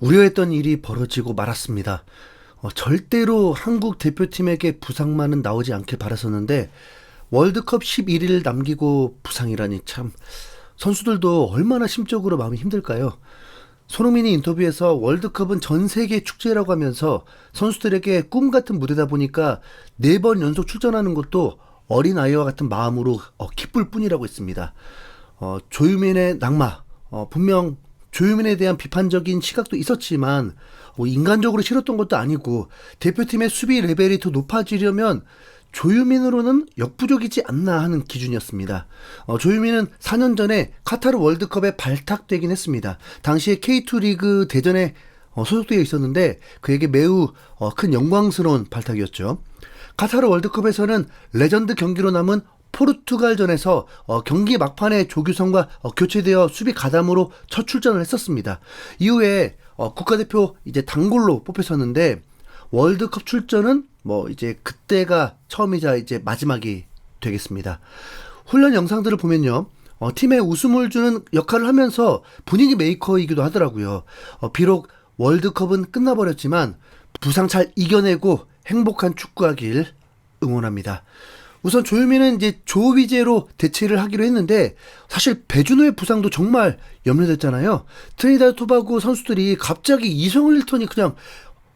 우려했던 일이 벌어지고 말았습니다. 절대로 한국 대표팀에게 부상만은 나오지 않길 바랐었는데 월드컵 11일 남기고 부상이라니 참 선수들도 얼마나 심적으로 마음이 힘들까요? 손흥민이 인터뷰에서 월드컵은 전 세계 축제라고 하면서 선수들에게 꿈 같은 무대다 보니까 4번 연속 출전하는 것도 어린아이와 같은 마음으로 기쁠 뿐이라고 했습니다. 조유민의 낙마, 분명 조유민에 대한 비판적인 시각도 있었지만 인간적으로 싫었던 것도 아니고 대표팀의 수비 레벨이 더 높아지려면 조유민으로는 역부족이지 않나 하는 기준이었습니다. 조유민은 4년 전에 카타르 월드컵에 발탁되긴 했습니다. 당시에 K2 리그 대전에 소속되어 있었는데 그에게 매우 큰 영광스러운 발탁이었죠. 카타르 월드컵에서는 레전드 경기로 남은 포르투갈전에서 경기 막판에 조규성과 교체되어 수비 가담으로 첫 출전을 했었습니다. 이후에 국가대표 이제 단골로 뽑혔었는데 월드컵 출전은 이제 그때가 처음이자 이제 마지막이 되겠습니다. 훈련 영상들을 보면요. 팀에 웃음을 주는 역할을 하면서 분위기 메이커이기도 하더라고요. 비록 월드컵은 끝나버렸지만 부상 잘 이겨내고 행복한 축구하길 응원합니다. 우선 조유민은 이제 조위제로 대체를 하기로 했는데 사실 배준호의 부상도 정말 염려됐잖아요. 트리니다드 토바고 선수들이 갑자기 이성을 잃더니 그냥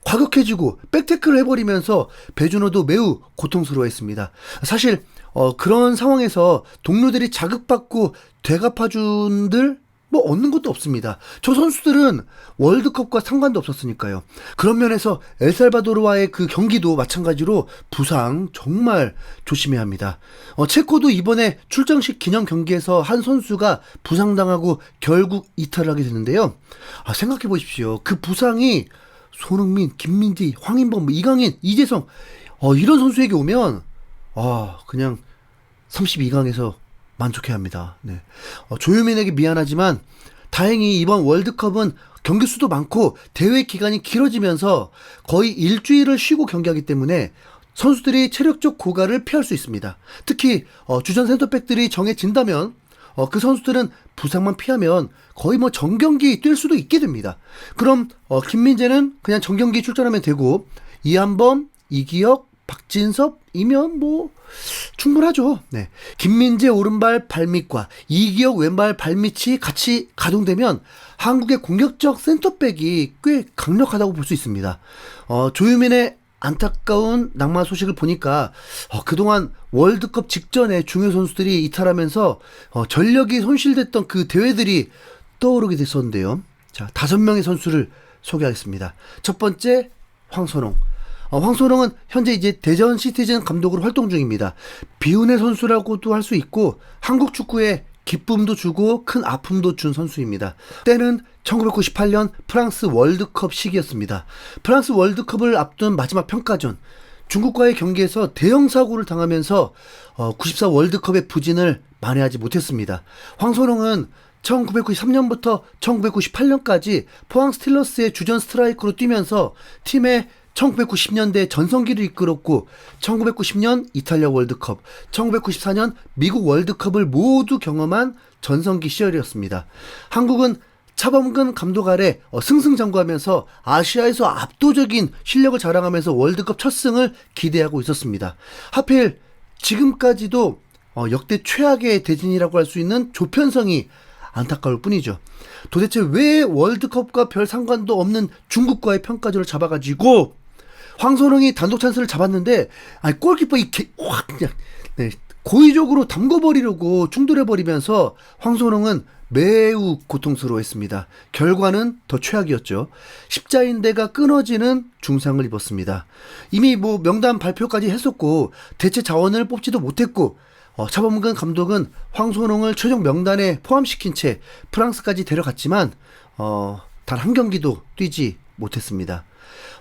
과격해지고 백태클을 해버리면서 배준호도 매우 고통스러워했습니다. 사실 그런 상황에서 동료들이 자극받고 되갚아준들 얻는 것도 없습니다. 저 선수들은 월드컵과 상관도 없었으니까요. 그런 면에서 엘살바도르와의 그 경기도 마찬가지로 부상 정말 조심해야 합니다. 체코도 이번에 출정식 기념 경기에서 한 선수가 부상당하고 결국 이탈을 하게 됐는데요. 생각해 보십시오. 그 부상이 손흥민, 김민지, 황인범, 이강인, 이재성 이런 선수에게 오면 그냥 32강에서 만족해야 합니다. 네. 조유민에게 미안하지만 다행히 이번 월드컵은 경기 수도 많고 대회 기간이 길어지면서 거의 일주일을 쉬고 경기하기 때문에 선수들이 체력적 고갈을 피할 수 있습니다. 특히 주전 센터백들이 정해진다면 그 선수들은 부상만 피하면 거의 정경기 뛸 수도 있게 됩니다. 그럼 김민재는 그냥 정경기 출전하면 되고 이한범, 이기혁, 박진섭이면 충분하죠. 네. 김민재 오른발 발밑과 이기혁 왼발 발밑이 같이 가동되면 한국의 공격적 센터백이 꽤 강력하다고 볼 수 있습니다. 조유민의 안타까운 낙마 소식을 보니까 그동안 월드컵 직전에 중요 선수들이 이탈하면서 전력이 손실됐던 그 대회들이 떠오르게 됐었는데요. 자, 5명의 선수를 소개하겠습니다. 첫 번째, 황선홍. 황선홍은 현재 이제 대전 시티즌 감독으로 활동 중입니다. 비운의 선수라고도 할 수 있고 한국 축구에 기쁨도 주고 큰 아픔도 준 선수입니다. 때는 1998년 프랑스 월드컵 시기였습니다. 프랑스 월드컵을 앞둔 마지막 평가전, 중국과의 경기에서 대형 사고를 당하면서 94 월드컵의 부진을 만회하지 못했습니다. 황선홍은 1993년부터 1998년까지 포항 스틸러스의 주전 스트라이커로 뛰면서 팀의 1990년대 전성기를 이끌었고 1990년 이탈리아 월드컵, 1994년 미국 월드컵을 모두 경험한 전성기 시절이었습니다. 한국은 차범근 감독 아래 승승장구하면서 아시아에서 압도적인 실력을 자랑하면서 월드컵 첫 승을 기대하고 있었습니다. 하필 지금까지도 역대 최악의 대진이라고 할 수 있는 조편성이 안타까울 뿐이죠. 도대체 왜 월드컵과 별 상관도 없는 중국과의 평가전을 잡아가지고 황선홍이 단독 찬스를 잡았는데 골키퍼 확 그냥 고의적으로 담궈버리려고 충돌해버리면서 황선홍은 매우 고통스러워했습니다. 결과는 더 최악이었죠. 십자인대가 끊어지는 중상을 입었습니다. 이미 명단 발표까지 했었고 대체 자원을 뽑지도 못했고 차범근 감독은 황선홍을 최종 명단에 포함시킨 채 프랑스까지 데려갔지만 단 한 경기도 뛰지 못했습니다.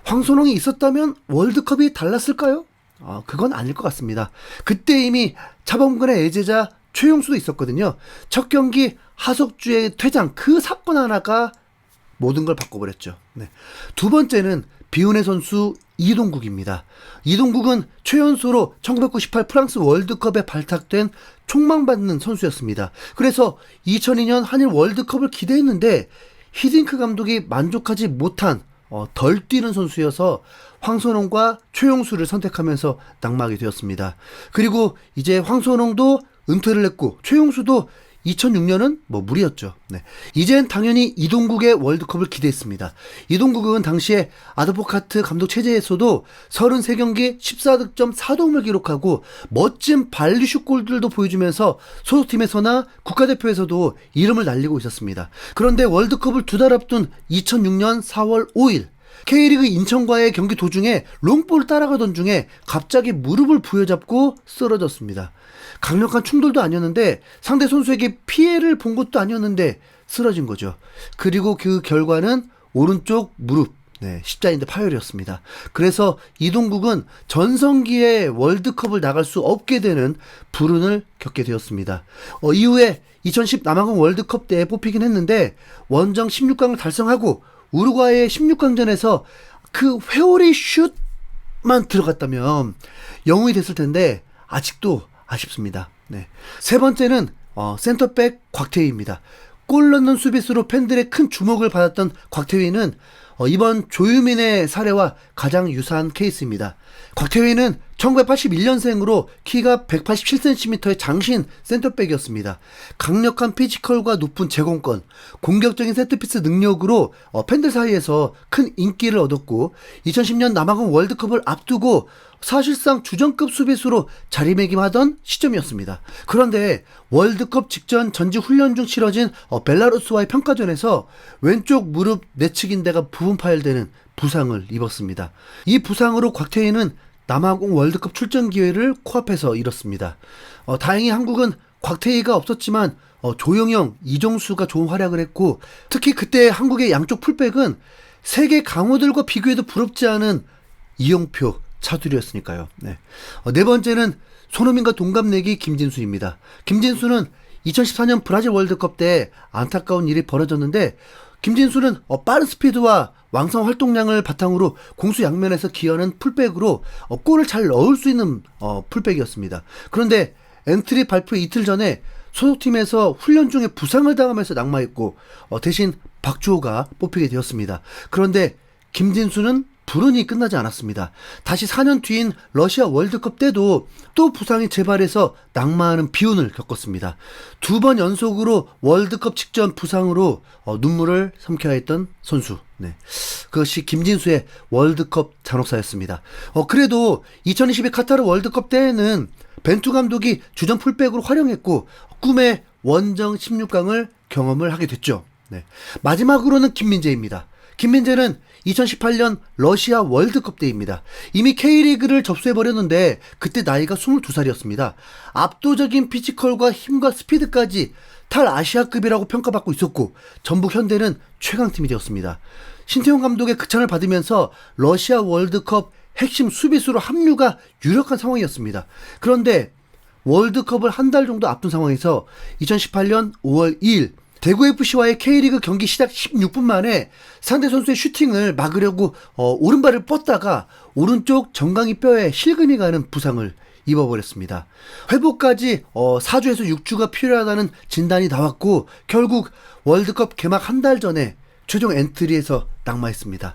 황선홍이 있었다면 월드컵이 달랐을까요? 그건 아닐 것 같습니다. 그때 이미 차범근의 애제자 최용수도 있었거든요. 첫 경기 하석주의 퇴장 그 사건 하나가 모든 걸 바꿔버렸죠. 네. 두 번째는 비운의 선수 이동국입니다. 이동국은 최연소로 1998 프랑스 월드컵에 발탁된 촉망받는 선수였습니다. 그래서 2002년 한일 월드컵을 기대했는데 히딩크 감독이 만족하지 못한 덜 뛰는 선수여서 황선홍과 최용수를 선택하면서 낙마하게 되었습니다. 그리고 이제 황선홍도 은퇴를 했고 최용수도 2006년은 무리였죠. 네. 이젠 당연히 이동국의 월드컵을 기대했습니다. 이동국은 당시에 아드보카트 감독 체제에서도 33경기 14득점 4도움을 기록하고 멋진 발리슛 골들도 보여주면서 소속팀에서나 국가대표에서도 이름을 날리고 있었습니다. 그런데 월드컵을 2달 앞둔 2006년 4월 5일 K리그 인천과의 경기 도중에 롱볼을 따라가던 중에 갑자기 무릎을 부여잡고 쓰러졌습니다. 강력한 충돌도 아니었는데 상대 선수에게 피해를 본 것도 아니었는데 쓰러진 거죠. 그리고 그 결과는 오른쪽 무릎 십자인대 파열이었습니다. 그래서 이동국은 전성기에 월드컵을 나갈 수 없게 되는 불운을 겪게 되었습니다. 이후에 2010 남아공 월드컵 때 뽑히긴 했는데 원정 16강을 달성하고 우루과이의 16강전에서 그 회오리 슛만 들어갔다면 영웅이 됐을 텐데 아직도 아쉽습니다. 네. 세 번째는 센터백 곽태휘입니다. 골 넣는 수비수로 팬들의 큰 주목을 받았던 곽태휘는 이번 조유민의 사례와 가장 유사한 케이스입니다. 곽태휘는 1981년생으로 키가 187cm의 장신 센터백이었습니다. 강력한 피지컬과 높은 제공권, 공격적인 세트피스 능력으로 팬들 사이에서 큰 인기를 얻었고 2010년 남아공 월드컵을 앞두고 사실상 주전급 수비수로 자리매김하던 시점이었습니다. 그런데 월드컵 직전 전지 훈련 중 치러진 벨라루스와의 평가전에서 왼쪽 무릎 내측인대가 부분 파열되는 부상을 입었습니다. 이 부상으로 곽태희는 남아공 월드컵 출전 기회를 코앞에서 잃었습니다. 다행히 한국은 곽태희가 없었지만 조용영, 이종수가 좋은 활약을 했고 특히 그때 한국의 양쪽 풀백은 세계 강호들과 비교해도 부럽지 않은 이영표, 차두리였으니까요. 네. 네 번째는 손흥민과 동갑내기 김진수입니다. 김진수는 2014년 브라질 월드컵 때 안타까운 일이 벌어졌는데 김진수는 빠른 스피드와 왕성 활동량을 바탕으로 공수 양면에서 기여하는 풀백으로 골을 잘 넣을 수 있는 풀백이었습니다. 그런데 엔트리 발표 이틀 전에 소속팀에서 훈련 중에 부상을 당하면서 낙마했고 대신 박주호가 뽑히게 되었습니다. 그런데 김진수는 불운이 끝나지 않았습니다. 다시 4년 뒤인 러시아 월드컵 때도 또 부상이 재발해서 낙마하는 비운을 겪었습니다. 2번 연속으로 월드컵 직전 부상으로 눈물을 삼켜야 했던 선수. 네. 그것이 김진수의 월드컵 잔혹사였습니다. 그래도 2022 카타르 월드컵 때에는 벤투 감독이 주전 풀백으로 활용했고 꿈의 원정 16강을 경험을 하게 됐죠. 네. 마지막으로는 김민재입니다. 김민재는 2018년 러시아 월드컵 때입니다. 이미 K리그를 접수해버렸는데 그때 나이가 22살이었습니다. 압도적인 피지컬과 힘과 스피드까지 탈아시아급이라고 평가받고 있었고 전북 현대는 최강팀이 되었습니다. 신태용 감독의 극찬을 받으면서 러시아 월드컵 핵심 수비수로 합류가 유력한 상황이었습니다. 그런데 월드컵을 한 달 정도 앞둔 상황에서 2018년 5월 2일 대구FC와의 K리그 경기 시작 16분 만에 상대 선수의 슈팅을 막으려고 오른발을 뻗다가 오른쪽 정강이 뼈에 실금이 가는 부상을 입어버렸습니다. 회복까지 4주에서 6주가 필요하다는 진단이 나왔고 결국 월드컵 개막 한 달 전에 최종 엔트리에서 낙마했습니다.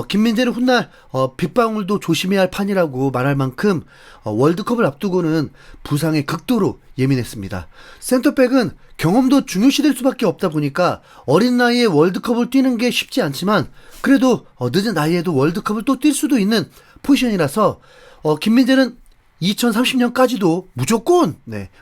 김민재는 훗날 빗방울도 조심해야 할 판이라고 말할 만큼 월드컵을 앞두고는 부상에 극도로 예민했습니다. 센터백은 경험도 중요시될 수밖에 없다 보니까 어린 나이에 월드컵을 뛰는 게 쉽지 않지만 그래도 늦은 나이에도 월드컵을 또 뛸 수도 있는 포지션이라서 김민재는 2030년까지도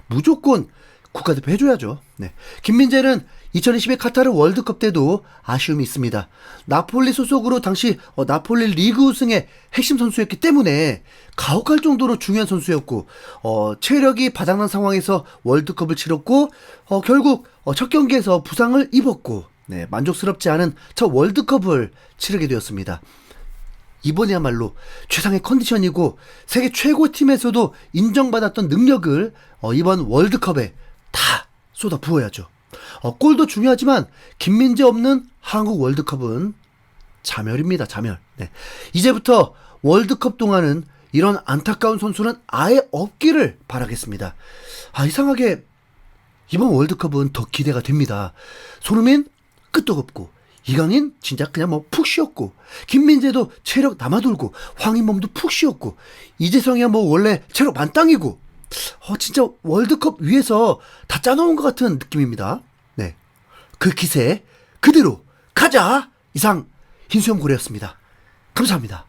무조건 국가대표 해줘야죠. 네. 김민재는 2022 카타르 월드컵 때도 아쉬움이 있습니다. 나폴리 소속으로 당시 나폴리 리그 우승의 핵심 선수였기 때문에 가혹할 정도로 중요한 선수였고 체력이 바닥난 상황에서 월드컵을 치렀고 결국 첫 경기에서 부상을 입었고 만족스럽지 않은 첫 월드컵을 치르게 되었습니다. 이번이야말로 최상의 컨디션이고 세계 최고 팀에서도 인정받았던 능력을 이번 월드컵에 다 쏟아 부어야죠. 골도 중요하지만 김민재 없는 한국 월드컵은 자멸입니다. 자멸. 네. 이제부터 월드컵 동안은 이런 안타까운 선수는 아예 없기를 바라겠습니다. 이상하게 이번 월드컵은 더 기대가 됩니다. 손흥민 끝도 없고 이강인 진짜 그냥 뭐 푹 쉬었고, 김민재도 체력 남아돌고, 황인범도 푹 쉬었고, 이재성이야 뭐 원래 체력 만땅이고, 진짜 월드컵 위에서 다 짜놓은 것 같은 느낌입니다. 네, 그 기세 그대로 가자. 이상 흰수염 고래였습니다. 감사합니다.